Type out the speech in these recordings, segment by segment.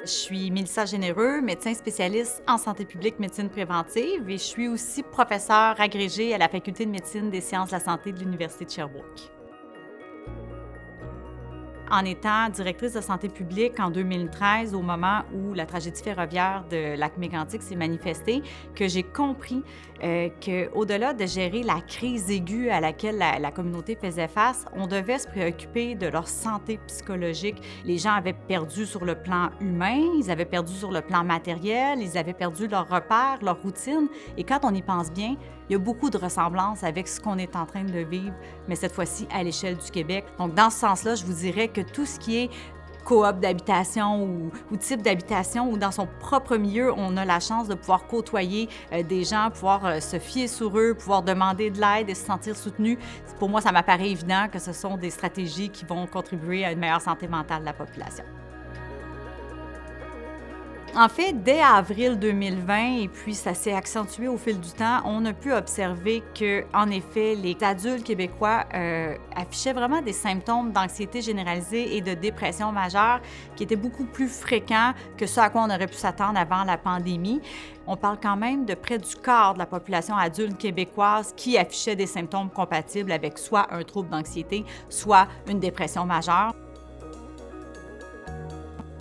Je suis Mélissa Généreux, médecin spécialiste en santé publique, médecine préventive, et je suis aussi professeure agrégée à la Faculté de médecine des sciences de la santé de l'Université de Sherbrooke. En étant directrice de santé publique en 2013, au moment où la tragédie ferroviaire de Lac-Mégantic s'est manifestée, que j'ai compris qu'au-delà de gérer la crise aiguë à laquelle la communauté faisait face, on devait se préoccuper de leur santé psychologique. Les gens avaient perdu sur le plan humain, ils avaient perdu sur le plan matériel, ils avaient perdu leurs repères, leur routine. Et quand on y pense bien, il y a beaucoup de ressemblances avec ce qu'on est en train de vivre, mais cette fois-ci à l'échelle du Québec. Donc, dans ce sens-là, je vous dirais que tout ce qui est coop d'habitation ou type d'habitation ou dans son propre milieu, on a la chance de pouvoir côtoyer des gens, pouvoir se fier sur eux, pouvoir demander de l'aide et se sentir soutenu. Pour moi, ça m'apparaît évident que ce sont des stratégies qui vont contribuer à une meilleure santé mentale de la population. En fait, dès avril 2020, et puis ça s'est accentué au fil du temps, on a pu observer que, en effet, les adultes québécois affichaient vraiment des symptômes d'anxiété généralisée et de dépression majeure qui étaient beaucoup plus fréquents que ce à quoi on aurait pu s'attendre avant la pandémie. On parle quand même de près du quart de la population adulte québécoise qui affichait des symptômes compatibles avec soit un trouble d'anxiété, soit une dépression majeure.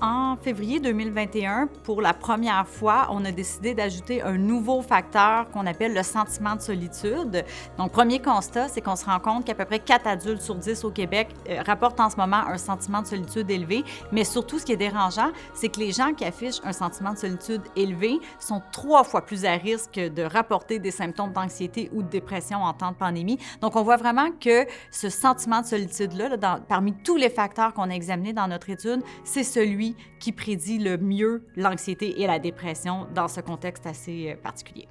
En février 2021, pour la première fois, on a décidé d'ajouter un nouveau facteur qu'on appelle le sentiment de solitude. Donc, premier constat, c'est qu'on se rend compte qu'à peu près 4 adultes sur 10 au Québec rapportent en ce moment un sentiment de solitude élevé. Mais surtout, ce qui est dérangeant, c'est que les gens qui affichent un sentiment de solitude élevé sont 3 fois plus à risque de rapporter des symptômes d'anxiété ou de dépression en temps de pandémie. Donc, on voit vraiment que ce sentiment de solitude-là, parmi tous les facteurs qu'on a examinés dans notre étude, c'est celui qui prédit le mieux l'anxiété et la dépression dans ce contexte assez particulier.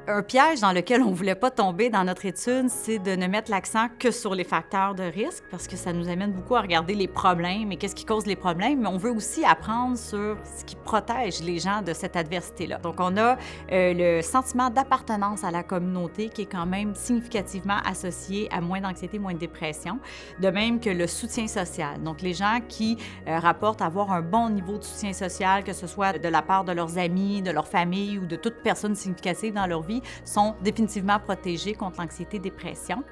Un piège dans lequel on ne voulait pas tomber dans notre étude, c'est de ne mettre l'accent que sur les facteurs de risque, parce que ça nous amène beaucoup à regarder les problèmes et qu'est-ce qui cause les problèmes, mais on veut aussi apprendre sur ce qui protège les gens de cette adversité-là. Donc, on a le sentiment d'appartenance à la communauté qui est quand même significativement associé à moins d'anxiété, moins de dépression, de même que le soutien social. Donc, les gens qui rapportent avoir un bon niveau de soutien social, que ce soit de la part de leurs amis, de leur famille ou de toute personne significative dans leur vie, sont définitivement protégés contre l'anxiété-dépression.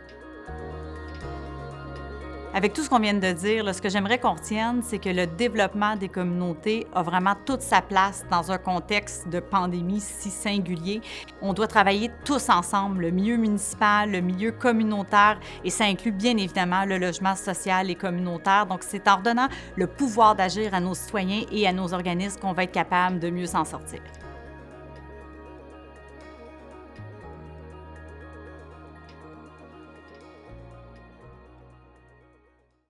Avec tout ce qu'on vient de dire, là, ce que j'aimerais qu'on retienne, c'est que le développement des communautés a vraiment toute sa place dans un contexte de pandémie si singulier. On doit travailler tous ensemble, le milieu municipal, le milieu communautaire, et ça inclut bien évidemment le logement social et communautaire. Donc, c'est en redonnant le pouvoir d'agir à nos citoyens et à nos organismes qu'on va être capable de mieux s'en sortir.